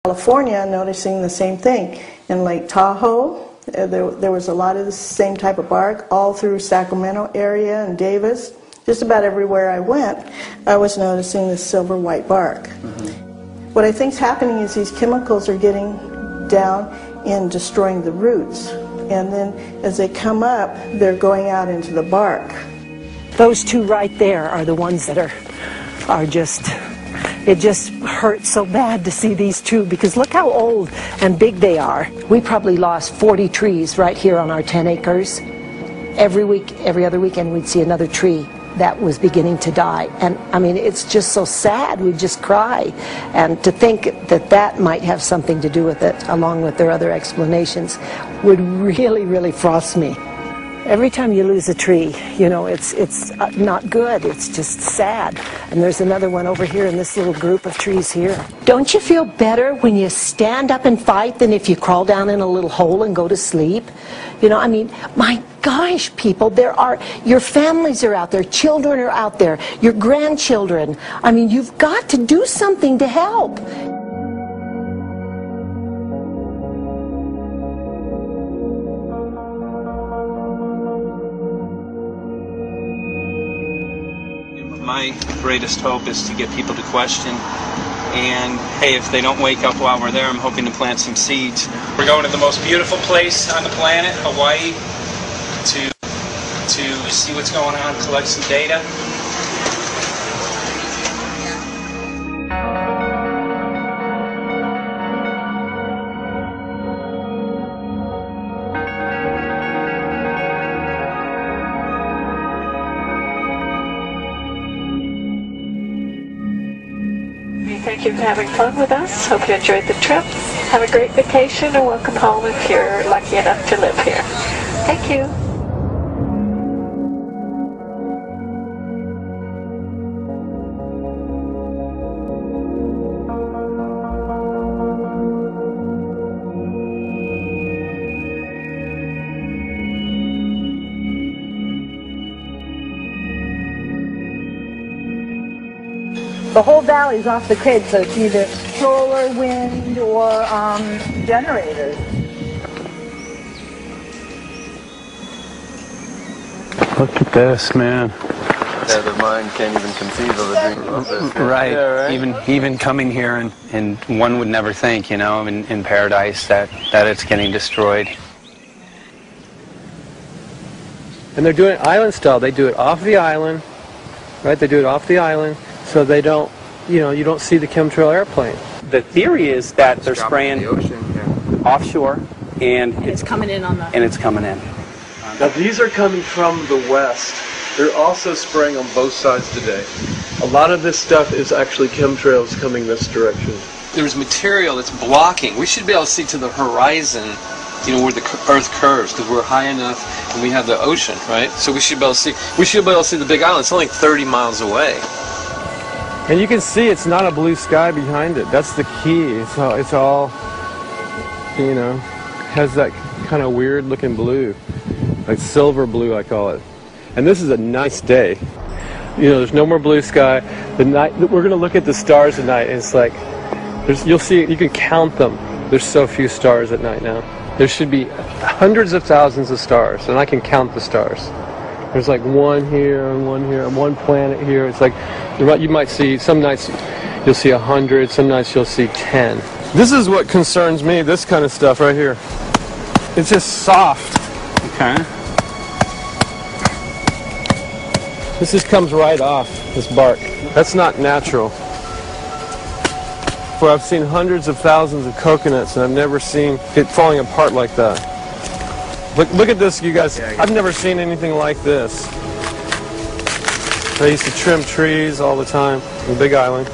California, noticing the same thing. In Lake Tahoe, there was a lot of the same type of bark all through Sacramento area and Davis. Just about everywhere I went, I was noticing this silver white bark. What I think is happening is these chemicals are getting down and destroying the roots. And then as they come up, they're going out into the bark. Those two right there are the ones that are just... It just hurts so bad to see these two, because look how old and big they are. We probably lost 40 trees right here on our 10 acres. Every week, every other weekend, we'd see another tree that was beginning to die. And I mean, it's just so sad. We'd just cry. And to think that that might have something to do with it, along with their other explanations, would really, really frost me. Every time you lose a tree, you know, it's not good. It's just sad. And there's another one over here in this little group of trees here. Don't you feel better when you stand up and fight than if you crawl down in a little hole and go to sleep? You know, I mean, my gosh, people, your families are out there, children are out there, your grandchildren. I mean, you've got to do something to help. My greatest hope is to get people to question, and hey, if they don't wake up while we're there, I'm hoping to plant some seeds. We're going to the most beautiful place on the planet, Hawaii, to see what's going on, collect some data. Thank you for having fun with us. Hope you enjoyed the trip. Have a great vacation and welcome home if you're lucky enough to live here. Thank you. The whole valley's off the grid, so it's either solar, wind, or generators. Look at this, man. Yeah, the mind can't even conceive of a dream of this. Right. Yeah, right. Even coming here, and one would never think, you know, in paradise that it's getting destroyed. And they're doing it island style. They do it off the island, right? They do it off the island. So they don't, you know, you don't see the chemtrail airplane. The theory is that they're spraying the ocean, offshore, and it's coming in on the. And it's coming in. Now these are coming from the west. They're also spraying on both sides today. A lot of this stuff is actually chemtrails coming this direction. There's material that's blocking. We should be able to see to the horizon, you know, where the Earth curves, because we're high enough and we have the ocean, right? So we should be able to see. We should be able to see the Big Island. It's only 30 miles away. And you can see it's not a blue sky behind it. That's the key. It's all, you know, has that kind of weird looking blue, like silver blue I call it. And this is a nice day. You know, there's no more blue sky. The night we're going to look at the stars at night, and it's like you'll see, you can count them. There's so few stars at night now. There should be hundreds of thousands of stars, and I can count the stars. There's like one here and one planet here. It's like you might see, some nights you'll see 100, some nights you'll see 10. This is what concerns me, this kind of stuff right here. It's just soft. Okay. This just comes right off, this bark. That's not natural. For I've seen hundreds of thousands of coconuts and I've never seen it falling apart like that. Look at this, you guys. I've never seen anything like this. I used to trim trees all the time in Big Island.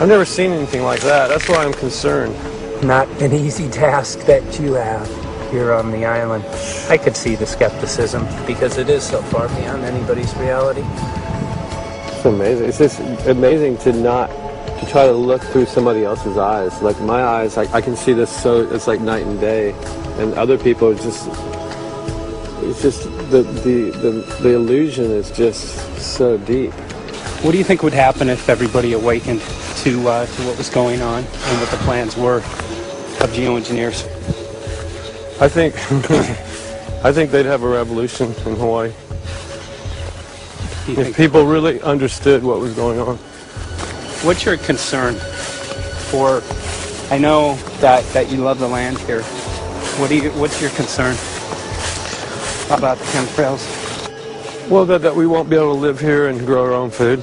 I've never seen anything like that. That's why I'm concerned. Not an easy task that you have here on the island. I could see the skepticism because it is so far beyond anybody's reality. It's amazing. It's just amazing to try to look through somebody else's eyes. Like my eyes, I can see this so it's like night and day. And other people are just, it's just the illusion is just so deep. What do you think would happen if everybody awakened to what was going on and what the plans were of geoengineers? I think they'd have a revolution in Hawaii. If people really understood what was going on. What's your concern for, I know that you love the land here. What's your concern about the chemtrails? Well, that we won't be able to live here and grow our own food.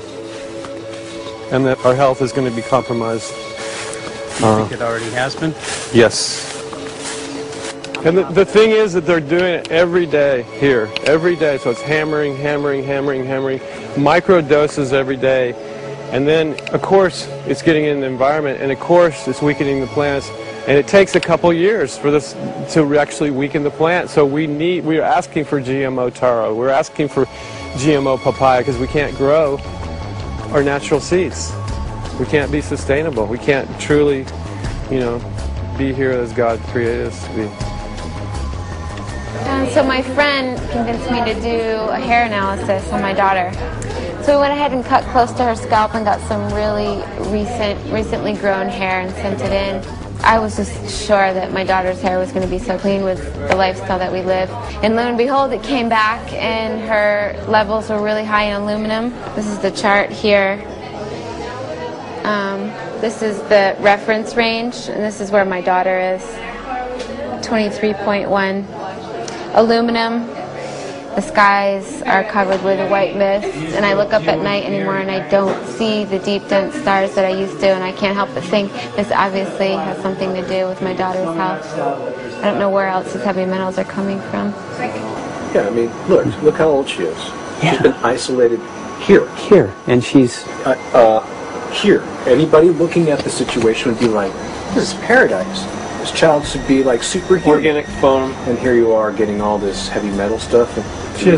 And that our health is going to be compromised. You think it already has been? Yes. And the thing is that they're doing it every day here. Every day. So it's hammering, hammering, hammering, hammering. Micro doses every day. And then, of course, it's getting in the environment. And, of course, it's weakening the plants. And it takes a couple years for this to actually weaken the plant. So we're asking for GMO taro. We're asking for GMO papaya because we can't grow our natural seeds. We can't be sustainable. We can't truly, be here as God created us to be. So my friend convinced me to do a hair analysis on my daughter. So we went ahead and cut close to her scalp and got some really recently grown hair and sent it in. I was just sure that my daughter's hair was going to be so clean with the lifestyle that we live. And lo and behold, it came back and her levels were really high in aluminum. This is the chart here. This is the reference range, and this is where my daughter is, 23.1. Aluminum. The skies are covered with a white mist, and I look up at night anymore and I don't see the deep, dense stars that I used to, and I can't help but think this obviously has something to do with my daughter's health. I don't know where else these heavy metals are coming from. Yeah, I mean, look how old she is. Yeah. She's been isolated here. Here, and she's... here. Anybody looking at the situation would be like, this is paradise. This child should be like superhuman. Organic foam. And here you are getting all this heavy metal stuff. And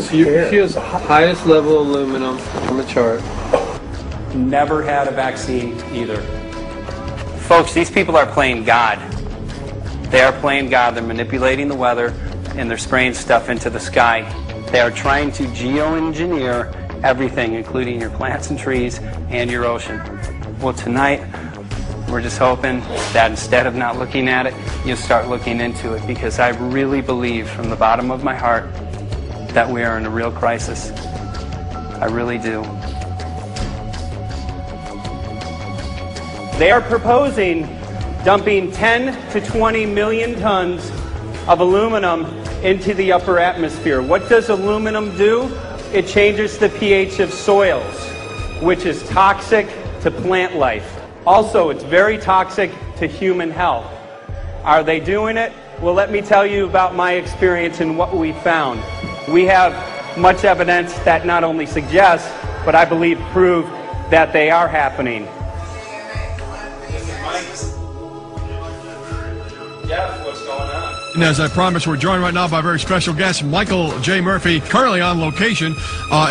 she has the highest level of aluminum on the chart. Never had a vaccine either. Folks, these people are playing God. They are playing God. They're manipulating the weather and they're spraying stuff into the sky. They are trying to geoengineer everything, including your plants and trees and your ocean. Well, tonight, we're just hoping that instead of not looking at it, you'll start looking into it, because I really believe from the bottom of my heart that we are in a real crisis. I really do. They are proposing dumping 10 to 20 million tons of aluminum into the upper atmosphere. What does aluminum do? It changes the pH of soils, which is toxic to plant life. Also, it's very toxic to human health. Are they doing it? Well, let me tell you about my experience and what we found. We have much evidence that not only suggests, but I believe prove that they are happening. Jeff, what's going on? And as I promised, we're joined right now by a very special guest, Michael J. Murphy, currently on location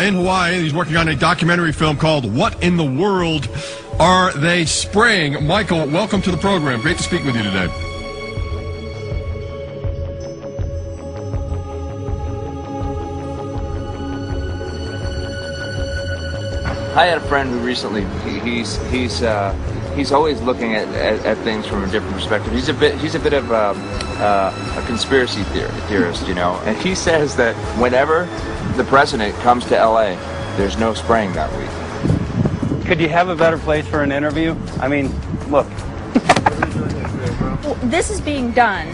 in Hawaii. He's working on a documentary film called What in the World Are They Spraying? Michael, welcome to the program. Great to speak with you today. I had a friend who recently, he's always looking at things from a different perspective. He's a bit of a conspiracy theorist, you know. And he says that whenever the president comes to L.A., there's no spraying that week. Could you have a better place for an interview? I mean, look. Well, this is being done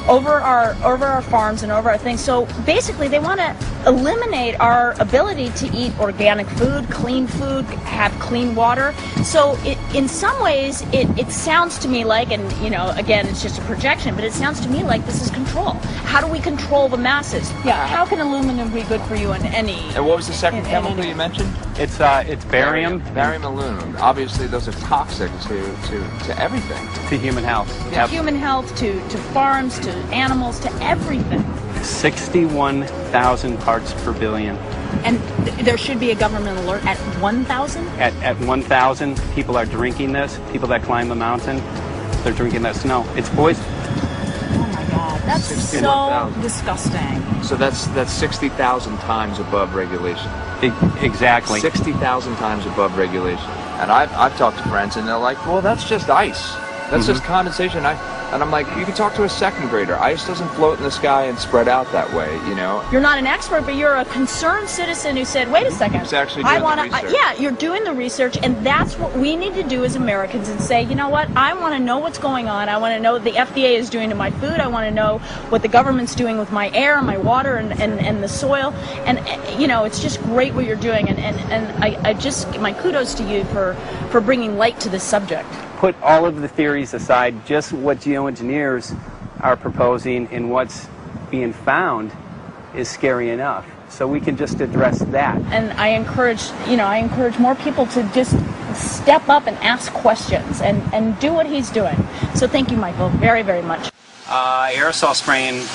over our farms and over our things. So basically, they want to eliminate our ability to eat organic food, have clean water. So in some ways, it sounds to me like, and you know, again, it's just a projection, but it sounds to me like this is control. How do we control the masses? Yeah. How can aluminum be good for you in any? And what was the second chemical you mentioned? It's barium. Barium aluminum. Obviously, those are toxic to everything. To human health. To human health, to farms, to animals, to everything. 61,000 parts per billion. And there should be a government alert at 1,000? At 1,000, people are drinking this. People that climb the mountain, they're drinking that snow. It's poison. Oh my God. That's so disgusting. So that's 60,000 times above regulation. Exactly. 60,000 times above regulation. And I've talked to friends, and they're like, well, that's just ice. That's just condensation. And I'm like, you can talk to a second grader. Ice doesn't float in the sky and spread out that way, you know? You're not an expert, but you're a concerned citizen who said, wait a second. Who's actually doing the research. Yeah, you're doing the research, and that's what we need to do as Americans and say, you know what, I want to know what's going on. I want to know what the FDA is doing to my food. I want to know what the government's doing with my air, my water, and the soil. And, you know, it's just great what you're doing, and I just, my kudos to you for bringing light to this subject. Put all of the theories aside, just what geoengineers are proposing and what's being found is scary enough. So we can just address that. And I encourage more people to just step up and ask questions and do what he's doing. So thank you, Michael, very, very much. Aerosol spraying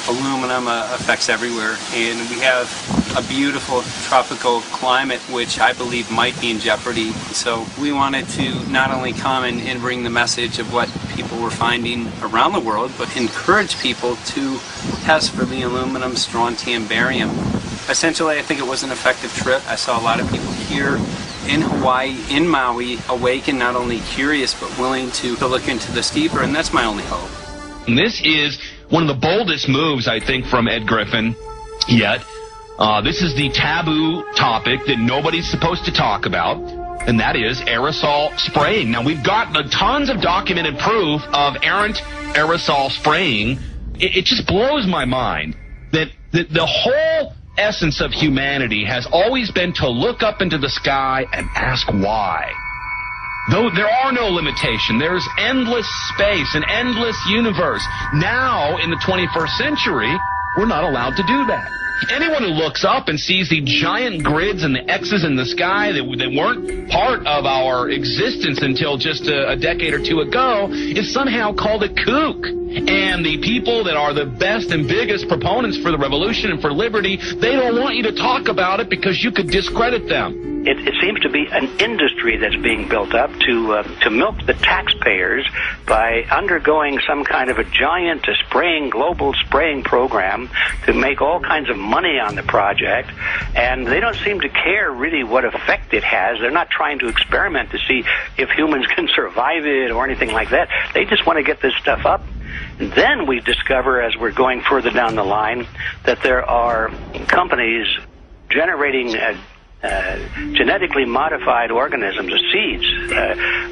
aluminum affects everywhere, and we have a beautiful tropical climate which I believe might be in jeopardy. So we wanted to not only come and bring the message of what people were finding around the world, but encourage people to test for the aluminum, strontium, barium. Essentially, I think it was an effective trip. I saw a lot of people here in Hawaii, in Maui, awake and not only curious but willing to look into this deeper, and that's my only hope. And this is one of the boldest moves, I think, from Ed Griffin yet. This is the taboo topic that nobody's supposed to talk about, and that is aerosol spraying. Now, we've got tons of documented proof of errant aerosol spraying. It just blows my mind that the whole essence of humanity has always been to look up into the sky and ask why. Though there are no limitations, there's endless space, an endless universe. Now, in the 21st century, we're not allowed to do that. Anyone who looks up and sees the giant grids and the X's in the sky that weren't part of our existence until just a decade or two ago is somehow called a kook. And the people that are the best and biggest proponents for the revolution and for liberty, they don't want you to talk about it because you could discredit them. It seems to be an industry that's being built up to milk the taxpayers by undergoing some kind of a giant global spraying program to make all kinds of money on the project, and they don't seem to care really what effect it has. They're not trying to experiment to see if humans can survive it or anything like that. They just want to get this stuff up. And then we discover, as we're going further down the line, that there are companies generating genetically modified organisms, seeds,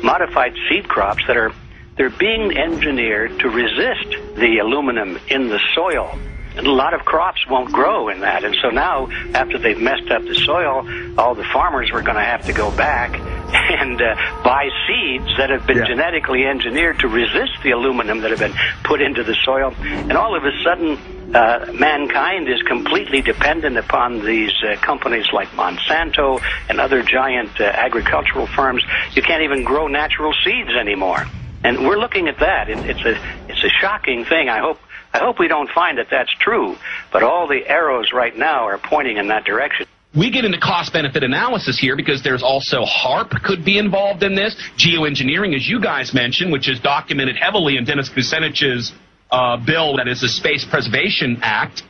modified seed crops they're being engineered to resist the aluminum in the soil. And a lot of crops won't grow in that. And so now, after they've messed up the soil, all the farmers were going to have to go back and buy seeds that have been genetically engineered to resist the aluminum that have been put into the soil. And all of a sudden, mankind is completely dependent upon these companies like Monsanto and other giant agricultural firms. You can't even grow natural seeds anymore. And we're looking at that. It's a shocking thing. I hope we don't find that that's true, but all the arrows right now are pointing in that direction. We get into cost-benefit analysis here because there's also HARP could be involved in this. Geoengineering, as you guys mentioned, which is documented heavily in Dennis Kucinich's bill, that is the Space Preservation Act,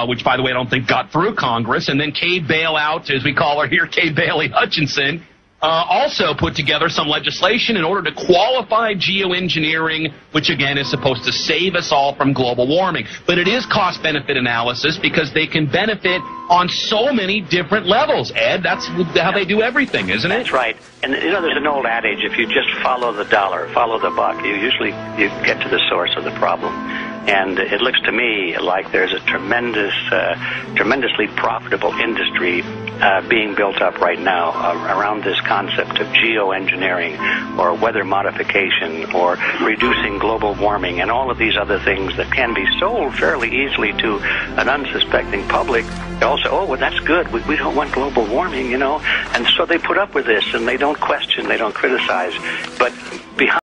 which, by the way, I don't think got through Congress. And then Kay Bailout, as we call her here, Kay Bailey Hutchinson, also put together some legislation in order to qualify geoengineering, which again is supposed to save us all from global warming. But it is cost-benefit analysis because they can benefit on so many different levels. Ed, that's how they do everything, isn't it? That's right. And you know, there's an old adage: if you just follow the dollar, follow the buck, you get to the source of the problem. And it looks to me like there's a tremendously profitable industry being built up right now around this concept of geoengineering or weather modification or reducing global warming and all of these other things that can be sold fairly easily to an unsuspecting public. They all say, oh, well, that's good. We don't want global warming, you know. And so they put up with this and they don't question, they don't criticize. But behind